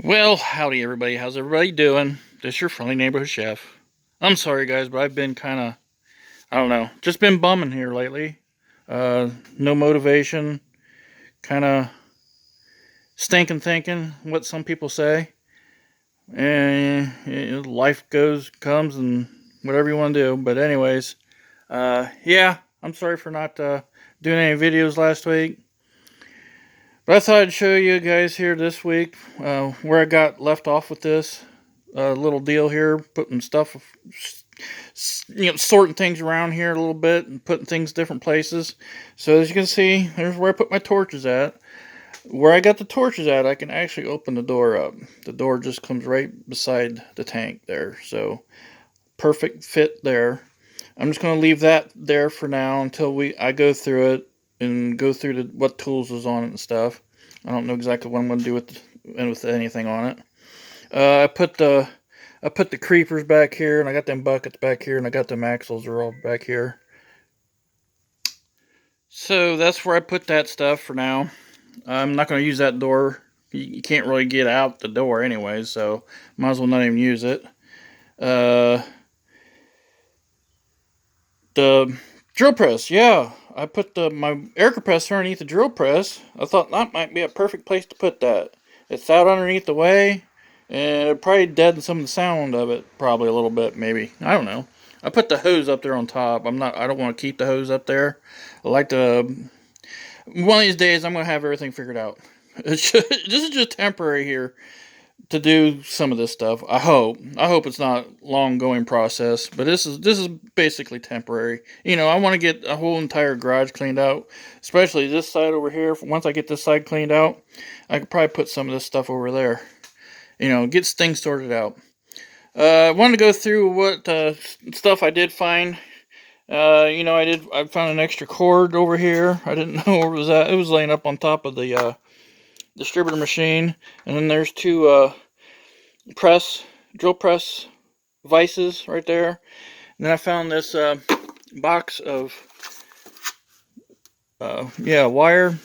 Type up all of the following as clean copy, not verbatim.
Well, howdy everybody. How's everybody doing? This is your friendly neighborhood chef. I'm sorry guys, but I've been kind of, I don't know, just been bumming here lately. No motivation, kind of stinking thinking, what some people say. And life comes and whatever you want to do. But anyways, yeah, I'm sorry for not doing any videos last week. But I thought I'd show you guys here this week where I got left off with this little deal here, putting stuff, sorting things around here a little bit and putting things different places. So as you can see, there's where I put my torches at. Where I got the torches at, I can actually open the door up. The door just comes right beside the tank there. So perfect fit there. I'm just going to leave that there for now until I go through it and go through what tools is on it and stuff. I don't know exactly what I'm going to do with anything on it. I put the creepers back here, and I got them buckets back here, and I got them axles are all back here. So that's where I put that stuff for now. I'm not going to use that door. You can't really get out the door anyway, so might as well not even use it. The drill press, yeah. I put my air compressor underneath the drill press. I thought that might be a perfect place to put that. It's out underneath the way, and it probably deadened some of the sound of it, probably a little bit, maybe. I don't know. I put the hose up there on top. I don't want to keep the hose up there. I like to. One of these days, I'm gonna have everything figured out. This is just temporary here to do some of this stuff. I hope. I hope it's not long going process, but this is basically temporary. I want to get a whole entire garage cleaned out, especially this side over here. Once I get this side cleaned out, I could probably put some of this stuff over there. Get things sorted out. I wanted to go through what stuff I did find. I found an extra cord over here. I didn't know where it was at. It was laying up on top of the distributor machine, and then there's two drill press vices right there. And then I found this box of wire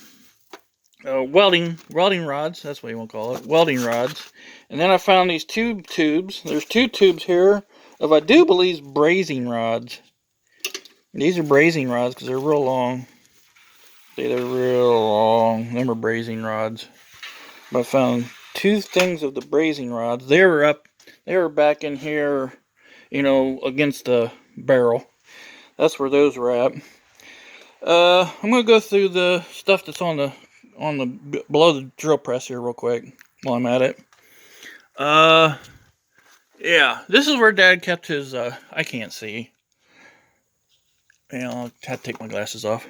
welding rods. That's what you want to call it, welding rods. And then I found these tubes. There's two tubes here of, I do believe, brazing rods. These are brazing rods because they're real long. They're real long. Them are brazing rods. But I found two things of the brazing rods. They were back in here, against the barrel. That's where those were at. I'm gonna go through the stuff that's on the below the drill press here real quick while I'm at it. Yeah, this is where Dad kept his. I can't see. I'll have to take my glasses off.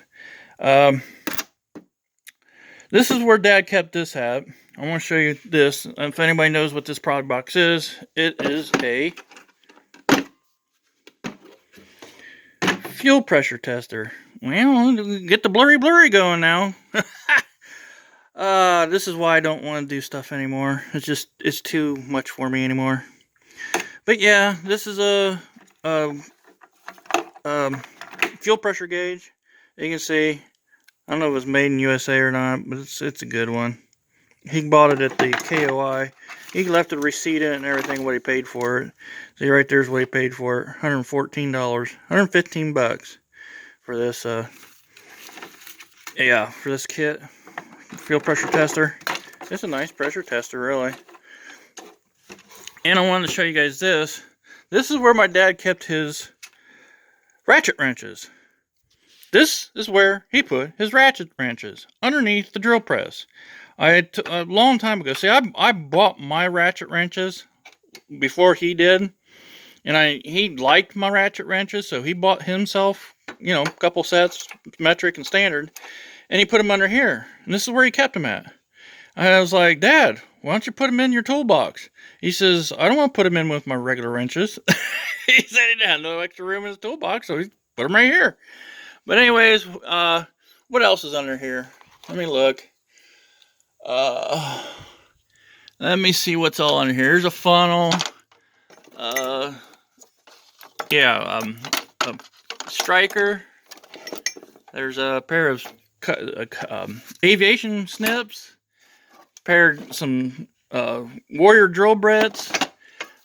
This is where Dad kept this at. I want to show you this. If anybody knows what this product box is, it is a fuel pressure tester. Well, get the blurry going now. This is why I don't want to do stuff anymore. It's too much for me anymore. But yeah, this is a fuel pressure gauge. You can see, I don't know if it's made in USA or not, but it's a good one. He bought it at the KOI. He left a receipt in it and everything, what he paid for it. See, right there's what he paid for it. $114, $115 for this, for this kit. Fuel pressure tester. It's a nice pressure tester, really. And I wanted to show you guys this. This is where my dad kept his ratchet wrenches. This is where he put his ratchet wrenches, underneath the drill press. A long time ago. See, I bought my ratchet wrenches before he did, and he liked my ratchet wrenches, so he bought himself, a couple sets, metric and standard, and he put them under here. And this is where he kept them at. And I was like, Dad, why don't you put them in your toolbox? He says, I don't want to put them in with my regular wrenches. He said he didn't have no extra room in his toolbox, so he put them right here. But anyways, what else is under here? Let me look. Let me see what's all under here. Here's a funnel. A striker. There's a pair of aviation snips. Some Warrior drill bits.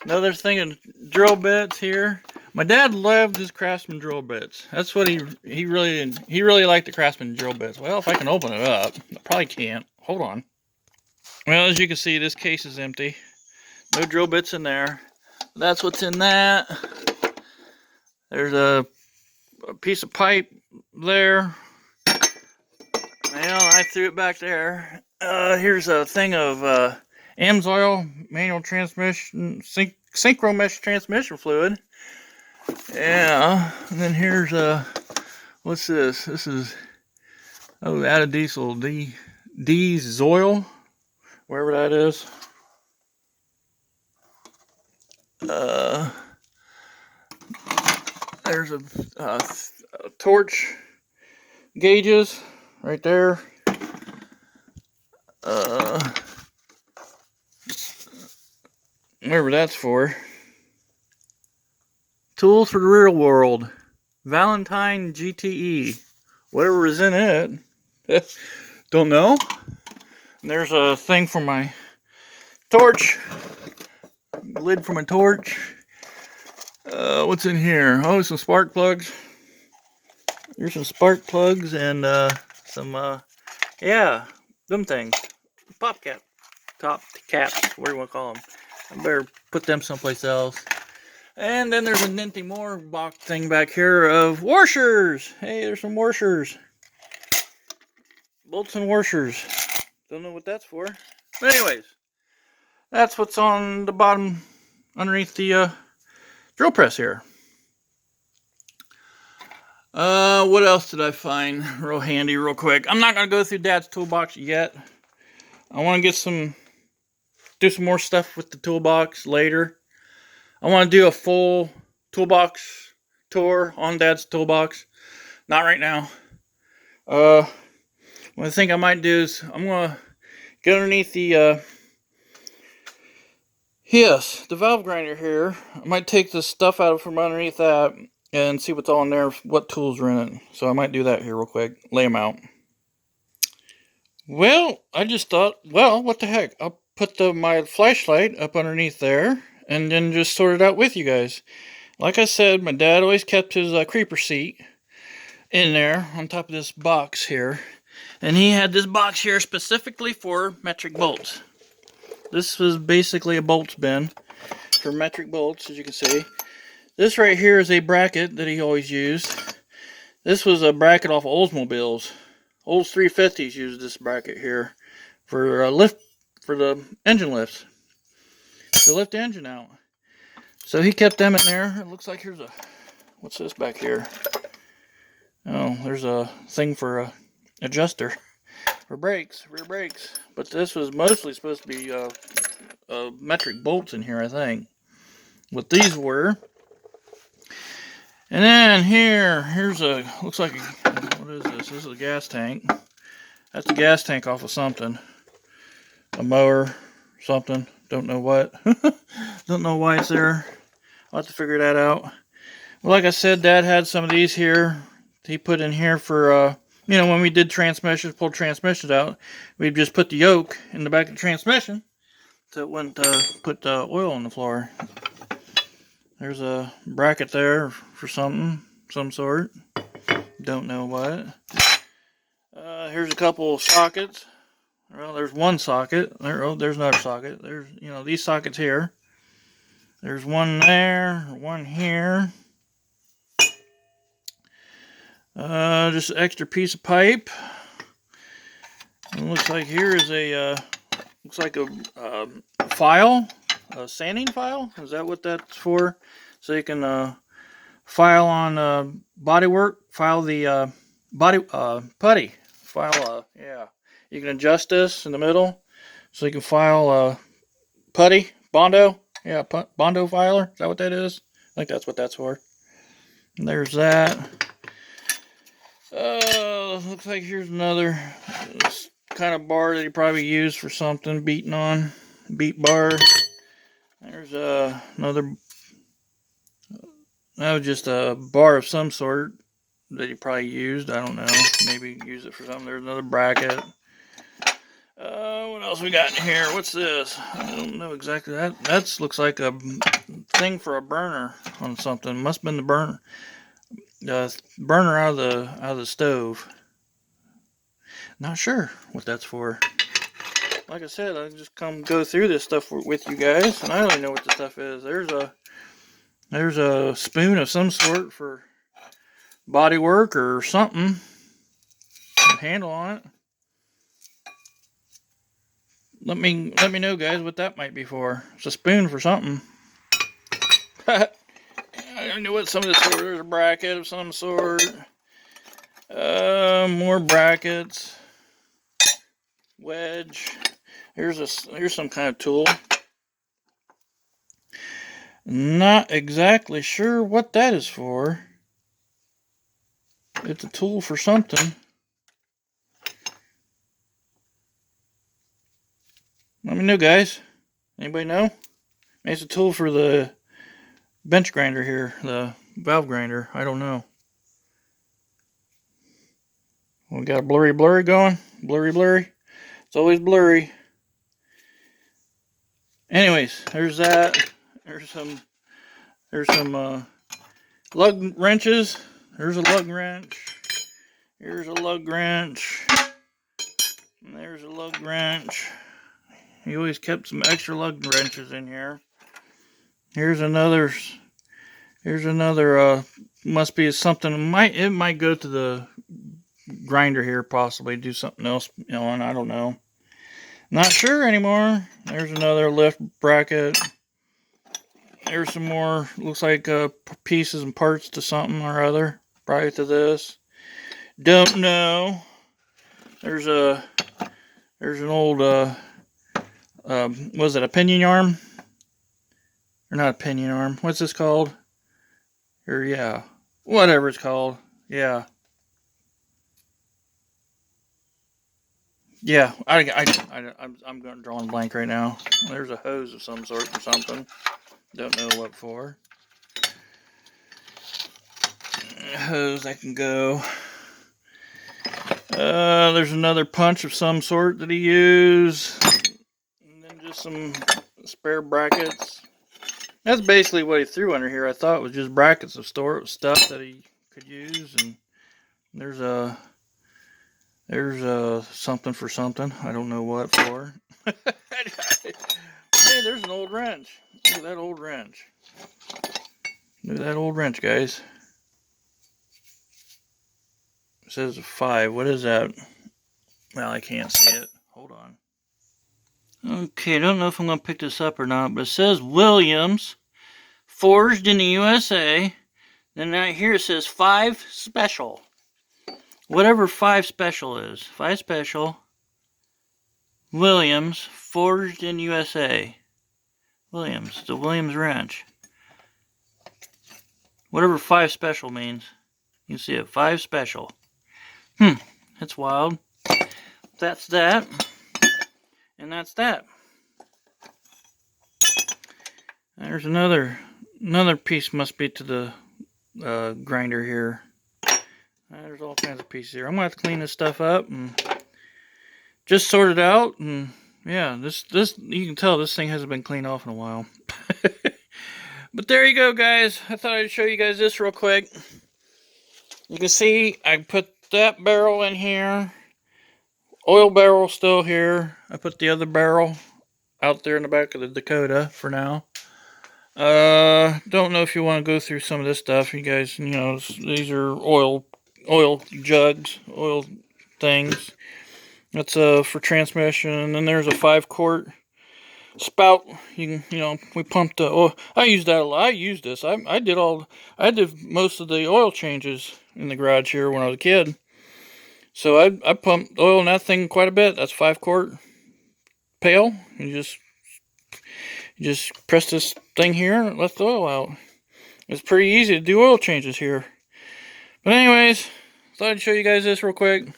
Another thing of drill bits here. My dad loved his Craftsman drill bits. That's what he really liked, the Craftsman drill bits. Well, if I can open it up, I probably can't. Hold on. Well, as you can see, this case is empty. No drill bits in there. That's what's in that. There's a piece of pipe there. Well, I threw it back there. Here's a thing of AMSOIL manual transmission, synchro mesh transmission fluid. Yeah, and then here's what's this? This is added diesel Diesel, wherever that is. There's a torch gauges right there. Whatever that's for. Tools for the real world. Valentine GTE. Whatever is in it. Don't know. And there's a thing for my torch. Lid for my torch. What's in here? Oh, some spark plugs. Here's some spark plugs and some, yeah, them things. Pop cap. Top caps. What do you want to call them? I better put them someplace else. And then there's a Ninty more box thing back here of washers. Hey, there's some washers. Bolts and washers. Don't know what that's for. But anyways, that's what's on the bottom underneath the drill press here. What else did I find real handy real quick? I'm not going to go through Dad's toolbox yet. I want to do some more stuff with the toolbox later. I want to do a full toolbox tour on Dad's toolbox. Not right now. What I think I might do is I'm going to get underneath the valve grinder here. I might take the stuff out from underneath that and see what's all in there, what tools are in it. So I might do that here real quick. Lay them out. Well, I just thought, well, what the heck? I'll put my flashlight up underneath there and then just sort it out with you guys. Like I said, my dad always kept his creeper seat in there on top of this box here. And he had this box here specifically for metric bolts. This was basically a bolts bin for metric bolts, as you can see. This right here is a bracket that he always used. This was a bracket off of Oldsmobiles. Olds 350s used this bracket here for lift, for the engine lifts, to lift the engine out. So he kept them in there. It looks like here's what's this back here? Oh, there's a thing for a adjuster for brakes, rear brakes. But this was mostly supposed to be metric bolts in here, I think. What these were. And then here's looks like what is this? This is a gas tank. That's a gas tank off of something. A mower, something. Don't know what. Don't know why it's there. I'll have to figure that out. Well, like I said, Dad had some of these here. He put in here for, when we did transmissions, pulled transmissions out, we'd just put the yoke in the back of the transmission so it wouldn't put oil on the floor. There's a bracket there for some sort. Don't know what. Here's a couple of sockets. Well, there's one socket. There's another socket. There's, these sockets here. There's one there, one here. Just an extra piece of pipe. It looks like here is a file, a sanding file. Is that what that's for? So you can file on bodywork, file the putty. File, yeah. You can adjust this in the middle, so you can file putty, Bondo. Yeah, Bondo filer. Is that what that is? I think that's what that's for. And there's that. Looks like here's another kind of bar that he probably used for something, beating on. Beat bar. There's another. That was just a bar of some sort that he probably used. I don't know. Maybe use it for something. There's another bracket. What else we got in here? What's this? I don't know exactly. That looks like a thing for a burner on something. Must have been the burner out of the stove. Not sure what that's for. Like I said, I just come go through this stuff with you guys, and I don't even know what the stuff is. There's a spoon of some sort for body work or something. Handle on it. Let me know, guys, what that might be for. It's a spoon for something. I don't know what some of this is. There's a bracket of some sort. More brackets. Wedge. Here's some kind of tool. Not exactly sure what that is for. It's a tool for something. Let me know, guys. Anybody know? Maybe it's a tool for the bench grinder here, the valve grinder. I don't know. We got a blurry going. Blurry. It's always blurry. Anyways, there's that. There's some lug wrenches. There's a lug wrench. Here's a lug wrench. And there's a lug wrench. He always kept some extra lug wrenches in here. Here's another. Must be something. It might go to the grinder here, possibly do something else on. I don't know. Not sure anymore. There's another lift bracket. There's some more. Looks like pieces and parts to something or other. Probably to this. Don't know. There's an old. Was it a pinion arm? Or not a pinion arm? What's this called? Or yeah, whatever it's called. Yeah. Yeah, I'm going drawing blank right now. There's a hose of some sort or something. Don't know what for. Hose that can go. There's another punch of some sort that he used. And then just some spare brackets. That's basically what he threw under here. I thought it was just brackets of stuff that he could use. And there's something for something. I don't know what for. Hey, there's an old wrench. Look at that old wrench. Look at that old wrench, guys. It says 5. What is that? Well, I can't see it. Hold on. Okay, I don't know if I'm going to pick this up or not, but it says Williams, forged in the USA. Then right here it says 5 Special. Whatever 5 Special is. 5 Special. Williams, forged in USA. Williams, the Williams wrench. Whatever 5 Special means. You can see it, 5 Special. That's wild. That's that. And that's that. There's another piece must be to the grinder here. There's all kinds of pieces here. I'm gonna have to clean this stuff up and just sort it out. And yeah, this you can tell this thing hasn't been cleaned off in a while. But there you go, guys. I thought I'd show you guys this real quick. You can see I put that barrel in here. Oil barrel still here. I put the other barrel out there in the back of the Dakota for now. Don't know if you want to go through some of this stuff. You guys, these are oil jugs, oil things. That's for transmission. And then there's a 5-quart spout. We pumped the oil. I used that a lot. I used this. I did most of the oil changes in the garage here when I was a kid. So I pumped oil in that thing quite a bit. That's 5-quart pail. You just press this thing here and let the oil out. It's pretty easy to do oil changes here. But anyways, thought I'd show you guys this real quick.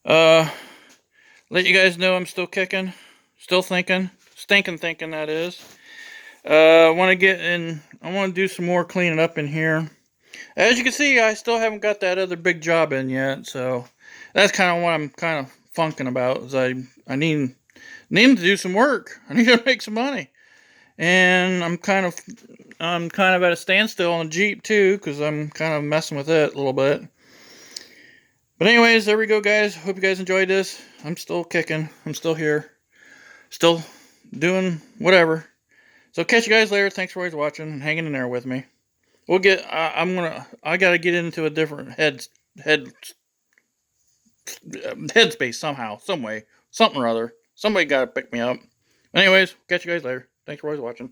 Let you guys know I'm still kicking, still thinking, stinking thinking that is. I want to do some more cleaning up in here. As you can see, I still haven't got that other big job in yet, so that's kind of what I'm kind of funking about. Is I need to do some work. I need to make some money. And I'm kind of at a standstill on the Jeep too, because I'm kind of messing with it a little bit. But anyways, there we go, guys. Hope you guys enjoyed this. I'm still kicking. I'm still here. Still doing whatever. So catch you guys later. Thanks for always watching and hanging in there with me. We'll get. I gotta get into a different headspace somehow, some way, something or other. Somebody gotta pick me up. Anyways, catch you guys later. Thanks for always watching.